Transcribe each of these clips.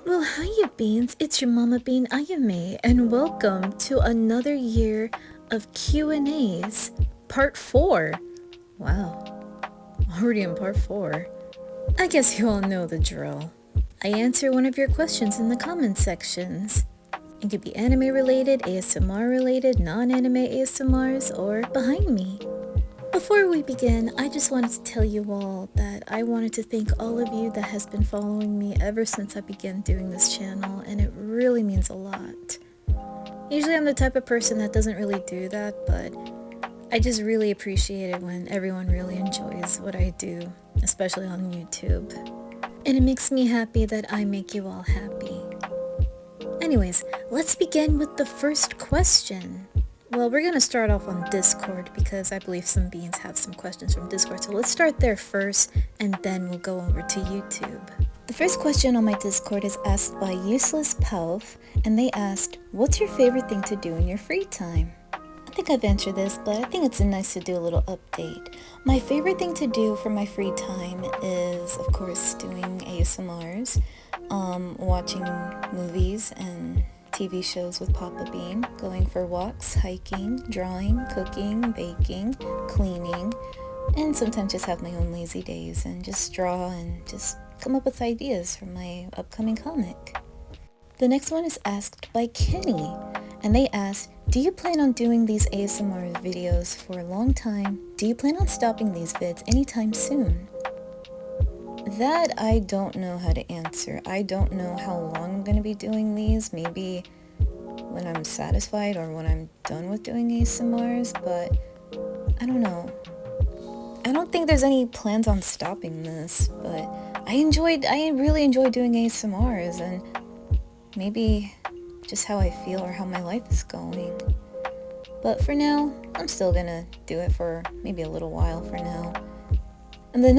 Well, hiya beans, it's your mama bean Ayame, and welcome to another year of Q&As, part 4. Wow, already in part 4. I guess you all know the drill. I answer one of your questions in the comment sections. It could be anime related, ASMR related, non-anime ASMRs, or behind me. Before we begin, I just wanted to tell you all that I wanted to thank all of you that has been following me ever since I began doing this channel, and it really means a lot. Usually I'm the type of person that doesn't really do that, but I just really appreciate it when everyone really enjoys what I do, especially on YouTube. And it makes me happy that I make you all happy. Anyways, let's begin with the first question. Well, we're gonna start off on Discord because I believe some beans have some questions from Discord. So let's start there first and then we'll go over to YouTube. The first question on my Discord is asked by Useless Pelf, and they asked, what's your favorite thing to do in your free time? I think I've answered this, but I think it's nice to do a little update. My favorite thing to do for my free time is, of course, doing ASMRs, watching movies and TV shows with Papa Bean, going for walks, hiking, drawing, cooking, baking, cleaning, and sometimes just have my own lazy days and just draw and just come up with ideas for my upcoming comic. The next one is asked by Kenny, and they asked, do you plan on doing these ASMR videos for a long time? Do you plan on stopping these vids anytime soon? That I don't know how to answer. I don't know how long I'm going to be doing these. Maybe when I'm satisfied or when I'm done with doing ASMRs, but I don't know. I don't think there's any plans on stopping this, but I really enjoyed doing ASMRs, and maybe just how I feel or how my life is going. But for now, I'm still gonna do it for maybe a little while for now. And the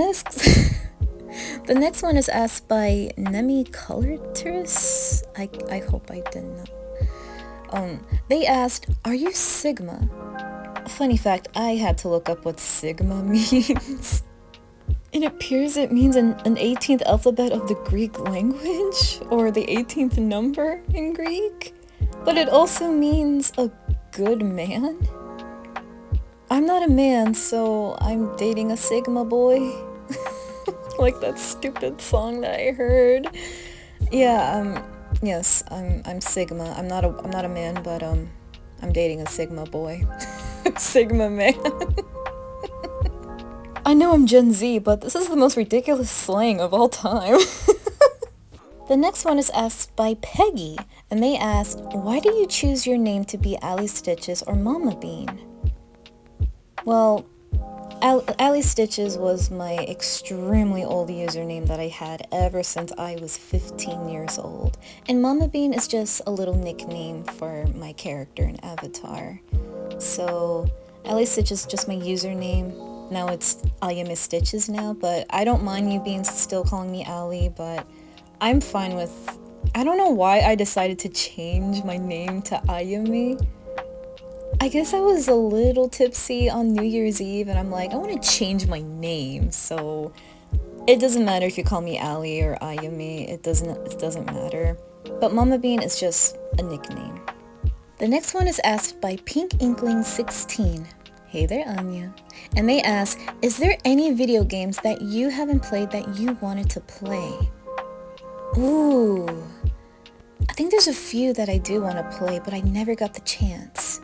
next one is asked by Nemi Colortris. I hope I didn't know. They asked, are you Sigma? Funny fact, I had to look up what Sigma means. It appears it means an 18th alphabet of the Greek language, or the 18th number in Greek. But it also means a good man. I'm not a man, so I'm dating a Sigma boy. Like that stupid song that I heard. Yeah, yes, I'm Sigma. I'm not a man, but I'm dating a Sigma boy. Sigma man. I know I'm Gen Z, but this is the most ridiculous slang of all time. The next one is asked by Peggy, and they asked, why do you choose your name to be Ali Stitches or Mama Bean? Well, Ali Stitches was my extremely old username that I had ever since I was 15 years old, and Mama Bean is just a little nickname for my character and avatar. So, Ali Stitches is just my username. Now it's Ayame Stitches now, but I don't mind you being still calling me Ali, but I'm fine with... I don't know why I decided to change my name to Ayame. I guess I was a little tipsy on New Year's Eve, and I'm like, I want to change my name, so it doesn't matter if you call me Ali or Ayame, it doesn't matter. But Mama Bean is just a nickname. The next one is asked by Pink Inkling 16. Hey there, Anya. And they ask, is there any video games that you haven't played that you wanted to play? Ooh, I think there's a few that I do want to play, but I never got the chance.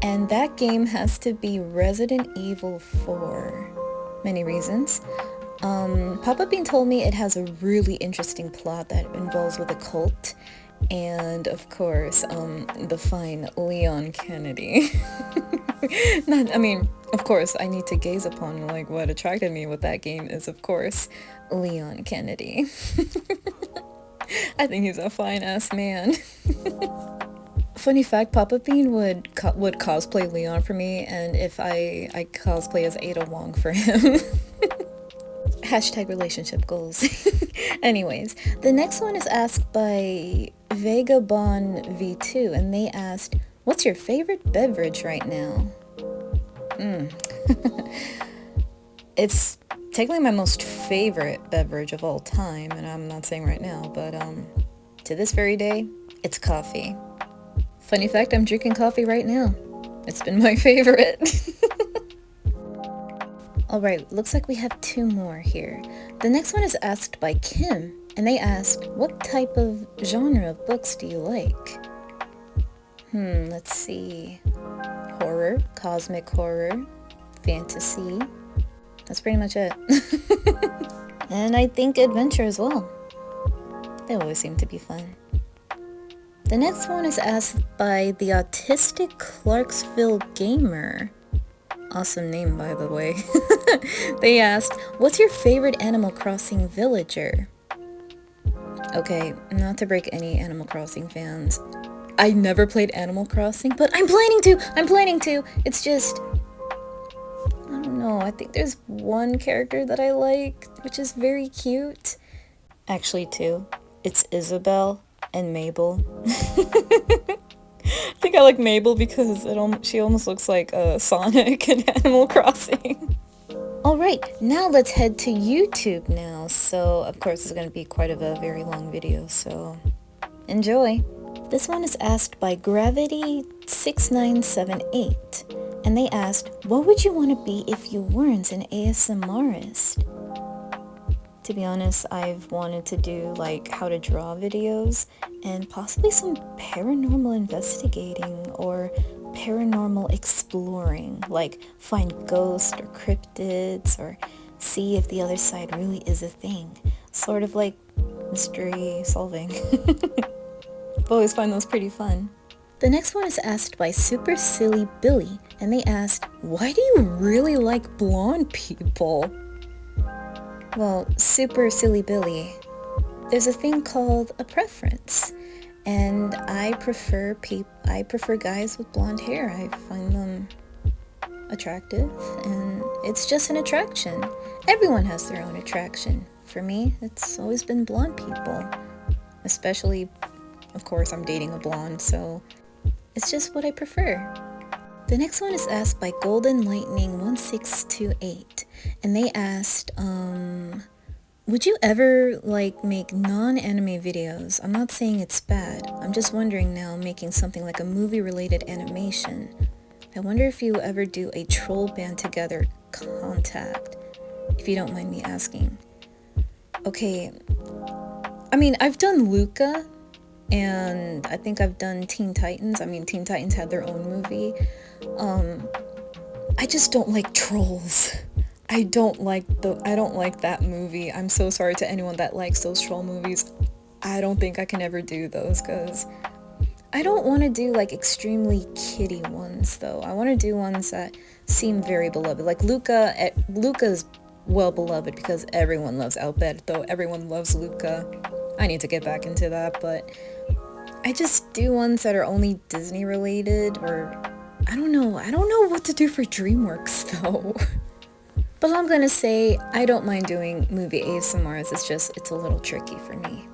And that game has to be Resident Evil 4. Many reasons. Papa Bean told me it has a really interesting plot that involves with a cult. And of course, the fine Leon Kennedy. Of course, I need to gaze upon, like, what attracted me with that game is, of course, Leon Kennedy. I think he's a fine-ass man. Funny fact, Papa Bean would cosplay Leon for me, and if I cosplay as Ada Wong for him. Hashtag relationship goals. Anyways, the next one is asked by Vagabond V2, and they asked, what's your favorite beverage right now? It's technically my most favorite beverage of all time, and I'm not saying right now, but to this very day, it's coffee. Funny fact, I'm drinking coffee right now. It's been my favorite. Alright, looks like we have 2 more here. The next one is asked by Kim, and they asked, what type of genre of books do you like? Let's see. Horror, cosmic horror, fantasy. That's pretty much it. And I think adventure as well. They always seem to be fun. The next one is asked by the autistic Clarksville Gamer. Awesome name, by the way. They asked, what's your favorite Animal Crossing villager? Okay, not to break any Animal Crossing fans. I never played Animal Crossing, but I'm planning to! It's just, I don't know, I think there's one character that I like, which is very cute. Actually 2. It's Isabelle and Mabel. I think I like Mabel because she almost looks like Sonic in Animal Crossing. Alright, now let's head to YouTube now. So, of course, it's going to be quite a very long video, so enjoy. This one is asked by Gravity6978, and they asked, what would you want to be if you weren't an ASMRist? To be honest, I've wanted to do like how to draw videos and possibly some paranormal investigating or paranormal exploring, like find ghosts or cryptids or see if the other side really is a thing. Sort of like mystery solving. I've always find those pretty fun. The next one is asked by Super Silly Billy, and they asked, why do you really like blonde people? Well, Super Silly Billy, there's a thing called a preference, and I prefer guys with blonde hair. I find them attractive, and it's just an attraction. Everyone has their own attraction. For me, it's always been blonde people, especially, of course, I'm dating a blonde, so it's just what I prefer. The next one is asked by Golden Lightning 1628, and they asked, would you ever make non-anime videos? I'm not saying it's bad. I'm just wondering now, making something like a movie-related animation. I wonder if you ever do a troll band together contact, if you don't mind me asking. Okay, I mean, I've done Luca, and I think I've done Teen Titans. I mean, Teen Titans had their own movie. I just don't like trolls. I don't like that movie. I'm so sorry to anyone that likes those troll movies. I don't think I can ever do those, because I don't want to do extremely kiddie ones though. I want to do ones that seem very beloved. Like Luca's well beloved because everyone loves Alberto, everyone loves Luca. I need to get back into that, but I just do ones that are only Disney related, or I don't know what to do for DreamWorks though. But I'm gonna say I don't mind doing movie ASMRs, it's a little tricky for me.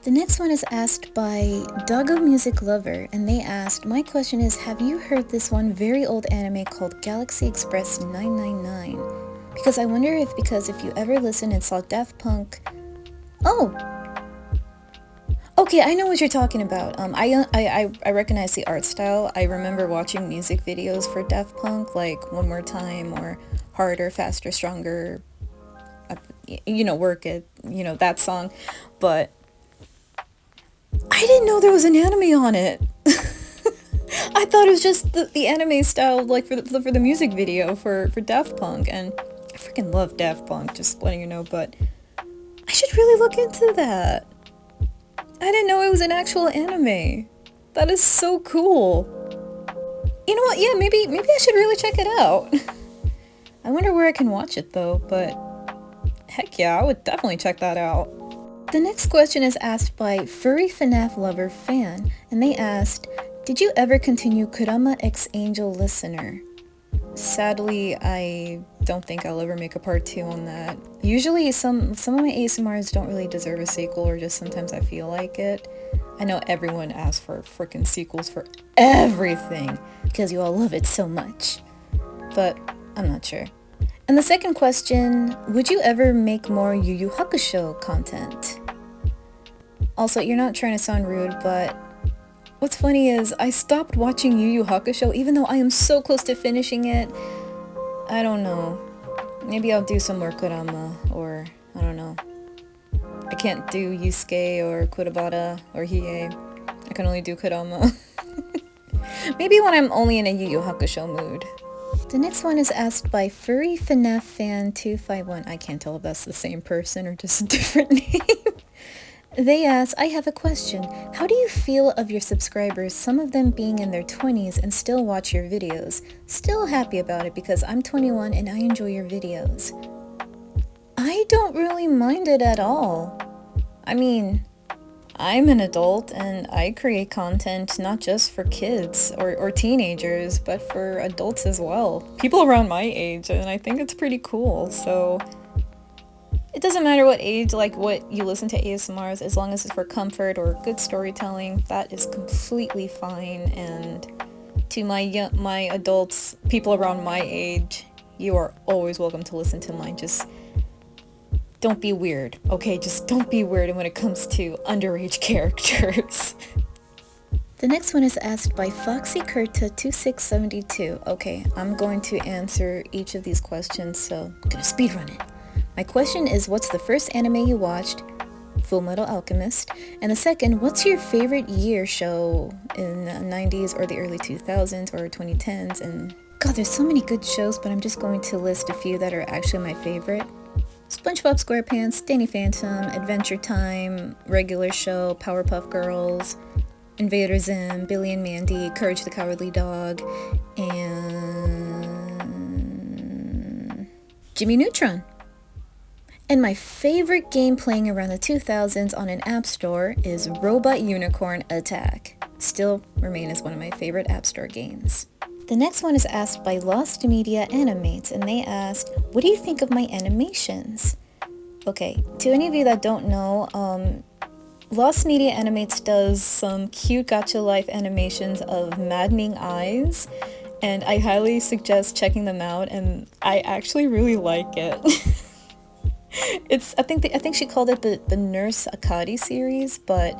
The next one is asked by Doggo Music Lover, and they asked, my question is, have you heard this one very old anime called Galaxy Express 999? Because I wonder if you ever listened and saw Daft Punk... Oh! Okay, I know what you're talking about. I recognize the art style. I remember watching music videos for Daft Punk, like One More Time or Harder, Faster, Stronger, Work It, that song. But I didn't know there was an anime on it. I thought it was just the anime style, for the music video for Daft Punk, and I freaking love Daft Punk, just letting you know, but I should really look into that. I didn't know it was an actual anime. That is so cool. You know what? Yeah, maybe I should really check it out. I wonder where I can watch it though, but heck yeah, I would definitely check that out. The next question is asked by Furry FNAF Lover Fan, and they asked, did you ever continue Kurama X Angel Listener? Sadly, I don't think I'll ever make a part 2 on that. Usually some of my ASMRs don't really deserve a sequel, or just sometimes I feel like it. I know everyone asks for freaking sequels for everything because you all love it so much, but I'm not sure. And the second question, would you ever make more Yu Yu Hakusho content? Also, you're not trying to sound rude, but what's funny is I stopped watching Yu Yu Hakusho even though I am so close to finishing it. I don't know. Maybe I'll do some more Kurama, or I don't know. I can't do Yusuke or Kurabara or Hiei. I can only do Kurama. Maybe when I'm only in a Yu Yu Hakusho mood. The next one is asked by Furry FNAF Fan 251. I can't tell if that's the same person or just a different name. They ask, I have a question. How do you feel of your subscribers, some of them being in their 20s and still watch your videos? Still happy about it because I'm 21 and I enjoy your videos. I don't really mind it at all. I mean, I'm an adult and I create content not just for kids or teenagers, but for adults as well. People around my age, and I think it's pretty cool, so it doesn't matter what age, like what you listen to ASMRs, as long as it's for comfort or good storytelling, that is completely fine. And to my adults, people around my age, you are always welcome to listen to mine. Just don't be weird, okay? Just don't be weird when it comes to underage characters. The next one is asked by Foxy Kurta 2672. Okay, I'm going to answer each of these questions, so I'm gonna speedrun it. My question is, what's the first anime you watched? Full Metal Alchemist. And the second, what's your favorite year show in the 90s or the early 2000s or 2010s? And God, there's so many good shows, but I'm just going to list a few that are actually my favorite. SpongeBob SquarePants, Danny Phantom, Adventure Time, Regular Show, Powerpuff Girls, Invader Zim, Billy and Mandy, Courage the Cowardly Dog, and Jimmy Neutron. And my favorite game playing around the 2000s on an app store is Robot Unicorn Attack. Still remain as one of my favorite app store games. The next one is asked by Lost Media Animates, and they asked, what do you think of my animations? Okay, to any of you that don't know, Lost Media Animates does some cute gacha life animations of maddening eyes, and I highly suggest checking them out, and I actually really like it. I think she called it the Nurse Akari series, but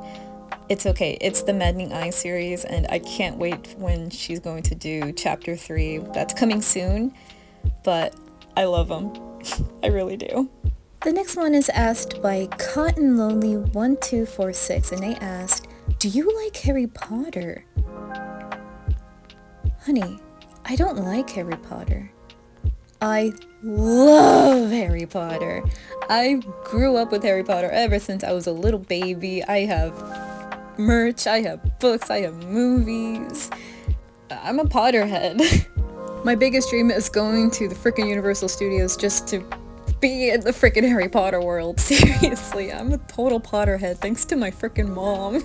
it's okay. It's the Maddening Eye series, and I can't wait when she's going to do chapter 3. That's coming soon, but I love them. I really do. The next one is asked by Cotton Lonely 1246, and they asked, do you like Harry Potter? Honey, I don't like Harry Potter. I love Harry Potter. I grew up with Harry Potter ever since I was a little baby. I have merch, I have books, I have movies. I'm a Potterhead. My biggest dream is going to the frickin' Universal Studios just to be in the frickin' Harry Potter world. Seriously, I'm a total Potterhead thanks to my frickin' mom.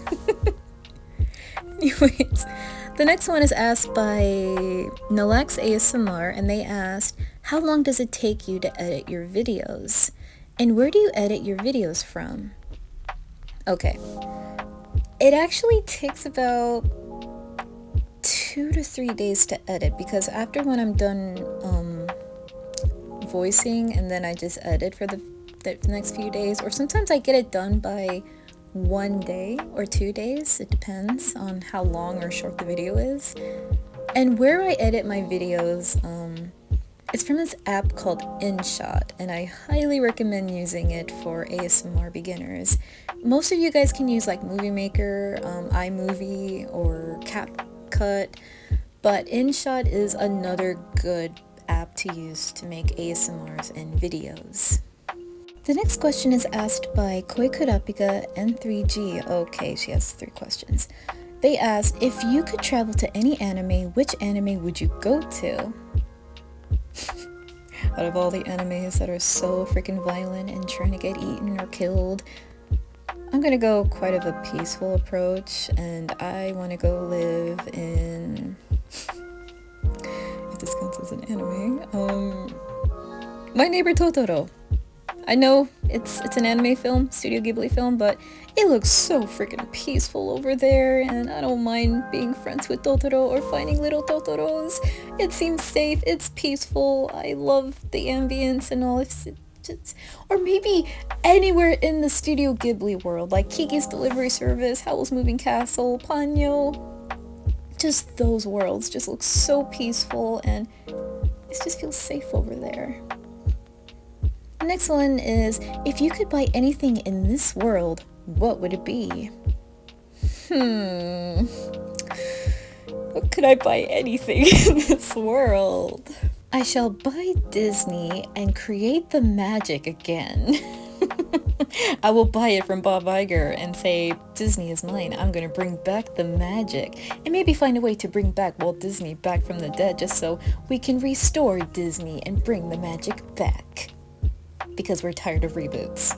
Anyways, the next one is asked by Nalax ASMR, and they asked, how long does it take you to edit your videos? And where do you edit your videos from? Okay. It actually takes about 2 to 3 days to edit, because after when I'm done voicing, and then I just edit for the next few days, or sometimes I get it done by 1 day or 2 days. It depends on how long or short the video is. And where I edit my videos, it's from this app called InShot, and I highly recommend using it for ASMR beginners. Most of you guys can use like Movie Maker, iMovie, or CapCut, but InShot is another good app to use to make ASMRs and videos. The next question is asked by Koikurapika N3G. Okay, she has 3 questions. They asked, if you could travel to any anime, which anime would you go to? Out of all the animes that are so freaking violent and trying to get eaten or killed, I'm gonna go quite of a peaceful approach, and I want to go live in, if this counts as an anime, My Neighbor Totoro. I know it's an anime film, Studio Ghibli film, but it looks so freaking peaceful over there, and I don't mind being friends with Totoro or finding little Totoros. It seems safe, it's peaceful, I love the ambience and all. Just, or maybe anywhere in the Studio Ghibli world, like Kiki's Delivery Service, Howl's Moving Castle, Ponyo. Just those worlds just look so peaceful, and it just feels safe over there. The next one is, if you could buy anything in this world, what would it be? What could I buy anything in this world? I shall buy Disney and create the magic again. I will buy it from Bob Iger and say, Disney is mine. I'm going to bring back the magic. And maybe find a way to bring back Walt Disney back from the dead just so we can restore Disney and bring the magic back. Because we're tired of reboots.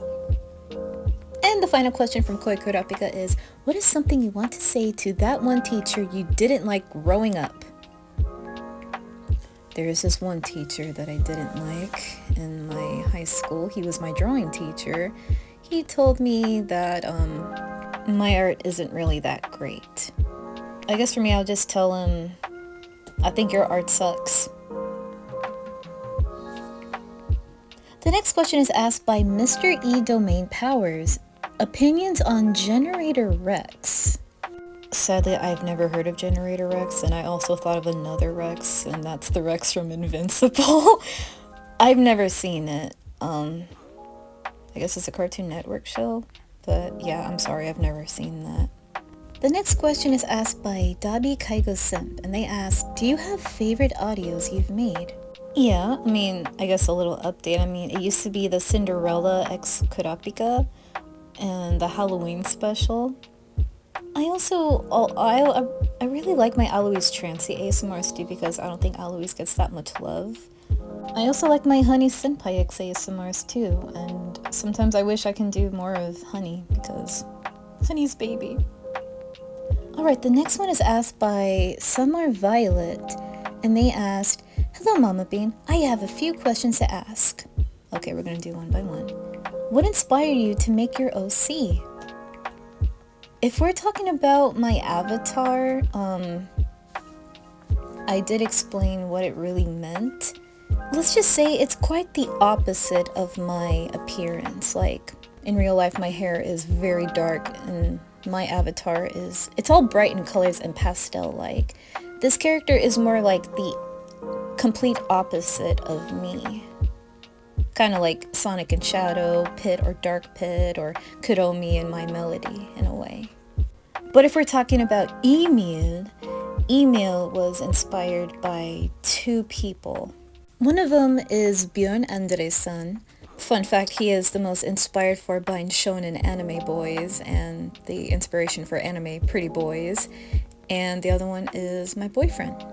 And the final question from Koi Kurapika is, what is something you want to say to that one teacher you didn't like growing up? There is this one teacher that I didn't like in my high school. He was my drawing teacher. He told me that my art isn't really that great. I guess for me, I'll just tell him, I think your art sucks. The next question is asked by Mr. E Domain Powers. Opinions on Generator Rex. Sadly, I've never heard of Generator Rex, and I also thought of another Rex, and that's the Rex from Invincible. I've never seen it. I guess it's a Cartoon Network show, but yeah, I'm sorry, I've never seen that. The next question is asked by Dabi Kaigo Simp, and they ask, do you have favorite audios you've made? Yeah, I guess a little update. It used to be the Cinderella X Kurapika and the Halloween special. I really like my Aloise Trancy ASMRs too, because I don't think Aloise gets that much love. I also like my Honey Senpai X ASMRs too, and sometimes I wish I can do more of Honey, because Honey's baby. Alright, the next one is asked by Summer Violet, and they asked, hello Mama Bean, I have a few questions to ask. Okay, we're gonna do one by one. What inspired you to make your OC? If we're talking about my avatar, I did explain what it really meant. Let's just say it's quite the opposite of my appearance. Like, in real life, my hair is very dark, and my avatar it's all bright in colors and pastel-like. This character is more like the complete opposite of me. Kind of like Sonic and Shadow, Pit or Dark Pit, or Kuromi in My Melody, in a way. But if we're talking about Emil was inspired by two people. One of them is Björn Andresson. Fun fact, he is the most inspired for Bind Shonen anime boys and the inspiration for anime pretty boys. And the other one is my boyfriend.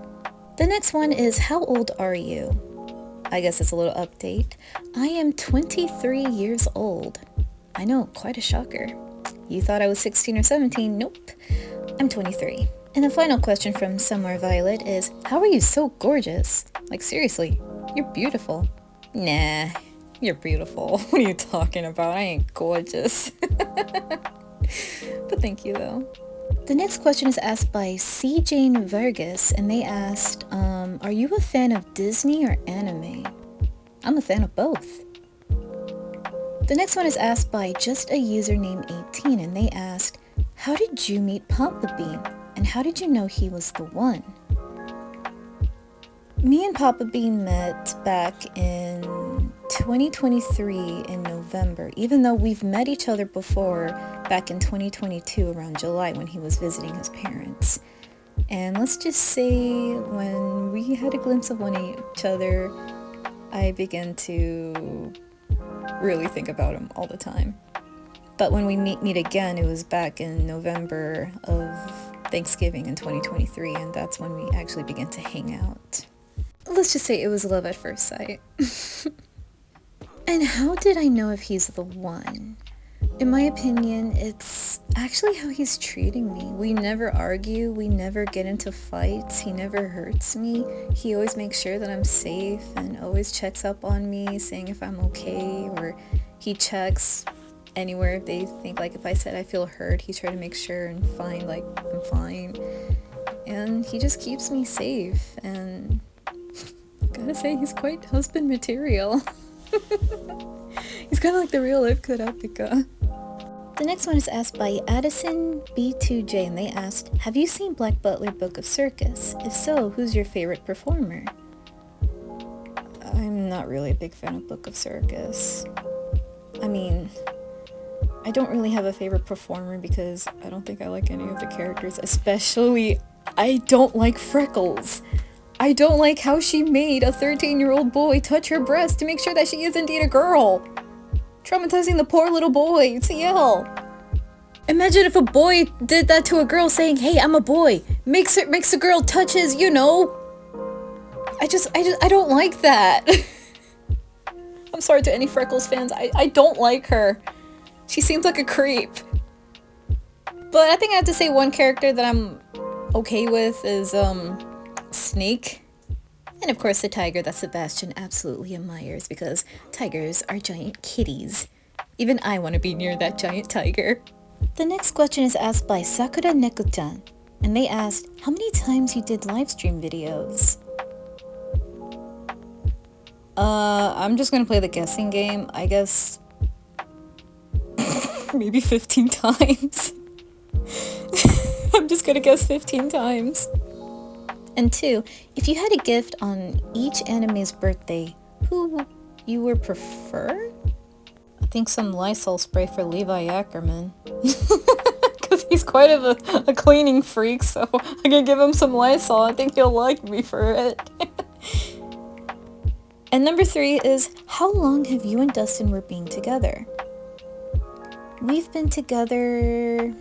The next one is, how old are you? I guess it's a little update. I am 23 years old. I know, quite a shocker. You thought I was 16 or 17? Nope. I'm 23. And the final question from Summer Violet is, how are you so gorgeous? Like, seriously, you're beautiful. Nah, you're beautiful. What are you talking about? I ain't gorgeous. But thank you, though. The next question is asked by C. Jane Vargas, and they asked, are you a fan of Disney or anime? I'm a fan of both. The next one is asked by just a username 18, and they asked, how did you meet Papa Bean, and how did you know he was the one? Me and Papa Bean met back in 2023 in November, even though we've met each other before back in 2022 around July when he was visiting his parents. And let's just say when we had a glimpse of each other, I began to really think about him all the time. But when we meet again, it was back in November of Thanksgiving in 2023, and that's when we actually began to hang out. Let's just say it was love at first sight. And how did I know if he's the one? In my opinion, it's actually how he's treating me. We never argue, we never get into fights, he never hurts me. He always makes sure that I'm safe and always checks up on me, saying if I'm okay, or he checks anywhere if they think, like, if I said I feel hurt, he tried to make sure and find, like, I'm fine. And he just keeps me safe, and gotta say, he's quite husband material. He's kind of like the real life Kurapika. The next one is asked by Addison B2J, and they asked, have you seen Black Butler Book of Circus? If so, who's your favorite performer? I'm not really a big fan of Book of Circus. I mean, I don't really have a favorite performer because I don't think I like any of the characters, especially I don't like Freckles. I don't like how she made a 13-year-old boy touch her breast to make sure that she is indeed a girl. Traumatizing the poor little boy, CL. Imagine if a boy did that to a girl saying, hey, I'm a boy. Makes the girl touch his, I don't like that. I'm sorry to any Freckles fans. I don't like her. She seems like a creep. But I think I have to say one character that I'm okay with is, Snake. And of course the tiger that Sebastian absolutely admires because tigers are giant kitties. Even I want to be near that giant tiger. The next question is asked by Sakura Neko-chan, and they asked, how many times you did live stream videos? I'm just gonna play the guessing game. I guess maybe 15 times. I'm just gonna guess 15 times. And 2, if you had a gift on each anime's birthday, who you would prefer? I think some Lysol spray for Levi Ackerman. Because he's quite of a cleaning freak, so I can give him some Lysol. I think he'll like me for it. And number 3 is, how long have you and Dustin were being together? We've been together,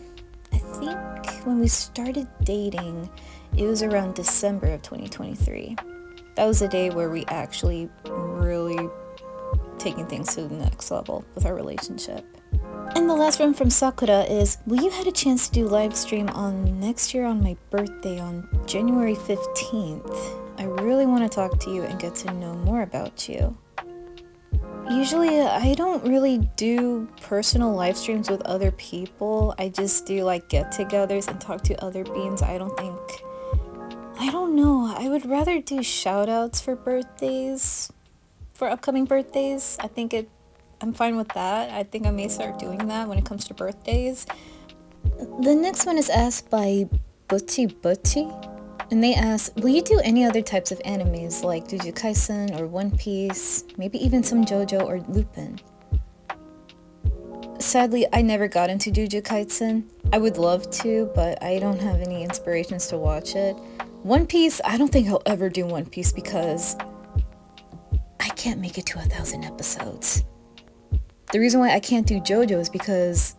I think when we started dating, it was around December of 2023. That was the day where we actually really taking things to the next level with our relationship. And the last one from Sakura is, will you had a chance to do live stream on next year on my birthday on January 15th? I really want to talk to you and get to know more about you. Usually I don't really do personal live streams with other people. I just do like get-togethers and talk to other beings. I don't know. I would rather do shout-outs for birthdays, for upcoming birthdays. I'm fine with that. I think I may start doing that when it comes to birthdays. The next one is asked by Butchi Butchi, and they ask, will you do any other types of animes like Jujutsu Kaisen or One Piece, maybe even some JoJo or Lupin? Sadly, I never got into Jujutsu Kaisen. I would love to, but I don't have any inspirations to watch it. One Piece, I don't think I'll ever do One Piece because I can't make it to 1,000 episodes. The reason why I can't do JoJo is because,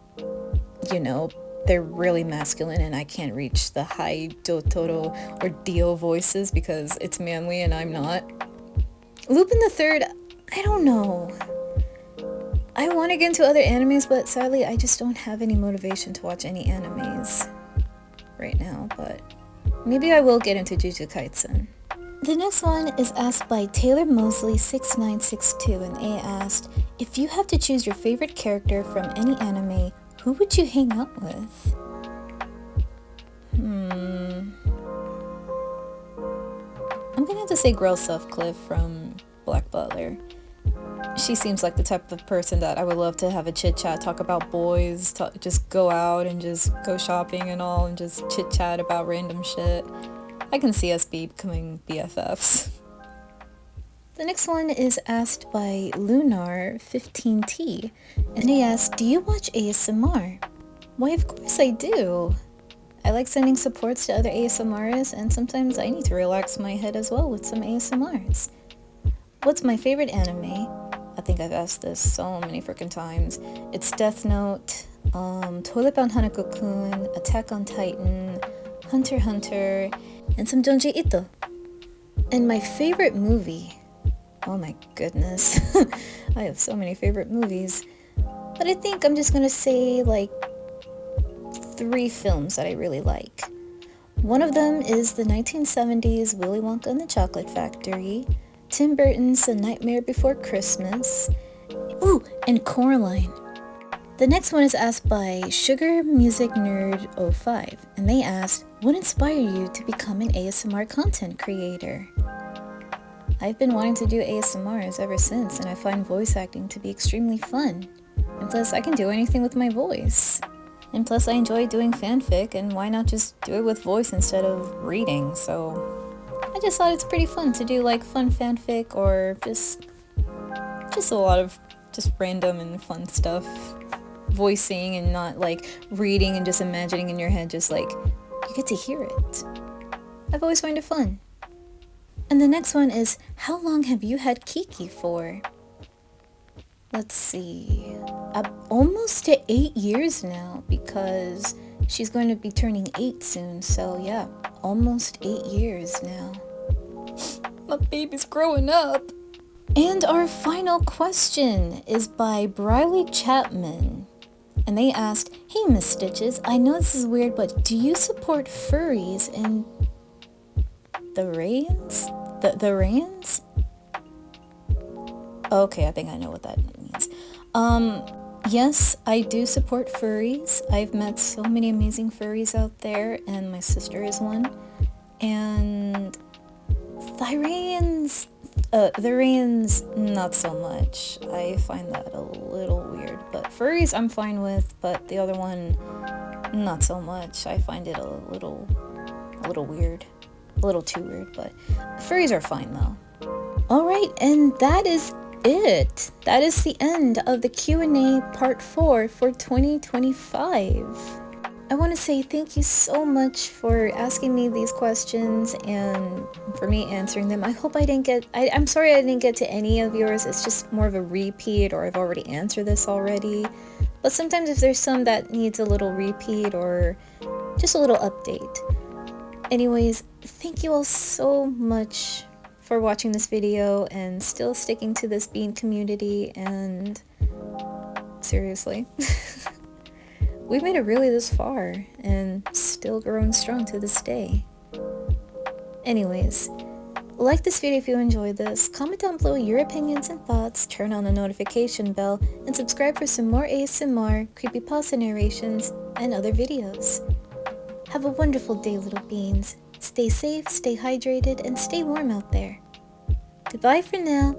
they're really masculine and I can't reach the high Jotaro or Dio voices because it's manly and I'm not. Lupin the Third, I don't know. I want to get into other animes, but sadly I just don't have any motivation to watch any animes right now, but maybe I will get into Jujutsu Kaisen. The next one is asked by Taylor Mosley 6962, and they asked, if you have to choose your favorite character from any anime, who would you hang out with? I'm gonna have to say Girl Sutcliffe from Black Butler. She seems like the type of person that I would love to have a chit-chat, talk about boys, just go out and just go shopping and all, and just chit-chat about random shit. I can see us becoming BFFs. The next one is asked by Lunar15T, and he asks, do you watch ASMR? Why, of course I do. I like sending supports to other ASMRs, and sometimes I need to relax my head as well with some ASMRs. What's my favorite anime? I think I've asked this so many freaking times. It's Death Note, Toilet Bound Hanako-kun, Attack on Titan, Hunter x Hunter, and some Junji Ito. And my favorite movie, oh my goodness, I have so many favorite movies, but I think I'm just gonna say like 3 films that I really like. One of them is the 1970s Willy Wonka and the Chocolate Factory, Tim Burton's The Nightmare Before Christmas, and Coraline. The next one is asked by Sugar Music Nerd 05, and they asked, what inspired you to become an ASMR content creator? I've been wanting to do ASMRs ever since, and I find voice acting to be extremely fun. And plus, I can do anything with my voice. And plus, I enjoy doing fanfic, and why not just do it with voice instead of reading? So I just thought it's pretty fun to do like fun fanfic or just a lot of just random and fun stuff. Voicing and not like reading and just imagining in your head, just like you get to hear it. I've always found it fun. And the next one is, how long have you had Kiki for? Let's see. Almost to 8 years now, because she's going to be turning 8 soon. So yeah, almost 8 years now. My baby's growing up. And our final question is by Briley Chapman. And they asked, hey Miss Stitches, I know this is weird, but do you support furries and the Rayans? The Rayans? Okay, I think I know what that means. Yes, I do support furries. I've met so many amazing furries out there, and my sister is one. And the Rayans, not so much. I find that a little weird. But furries I'm fine with, but the other one, not so much. I find it a little weird. A little too weird, but furries are fine though. Alright, and that is it. That is the end of the Q&A part 4 for 2025. I want to say thank you so much for asking me these questions and for me answering them. I hope I didn't get... I'm sorry I didn't get to any of yours. It's just more of a repeat, or I've already answered this already. But sometimes if there's some that needs a little repeat or just a little update. Anyways, thank you all so much for watching this video and still sticking to this bean community, and seriously, we've made it really this far and still growing strong to this day. Anyways, like this video if you enjoyed this, comment down below your opinions and thoughts, turn on the notification bell, and subscribe for some more ASMR, creepypasta narrations, and other videos. Have a wonderful day, little beans. Stay safe, stay hydrated, and stay warm out there. Goodbye for now.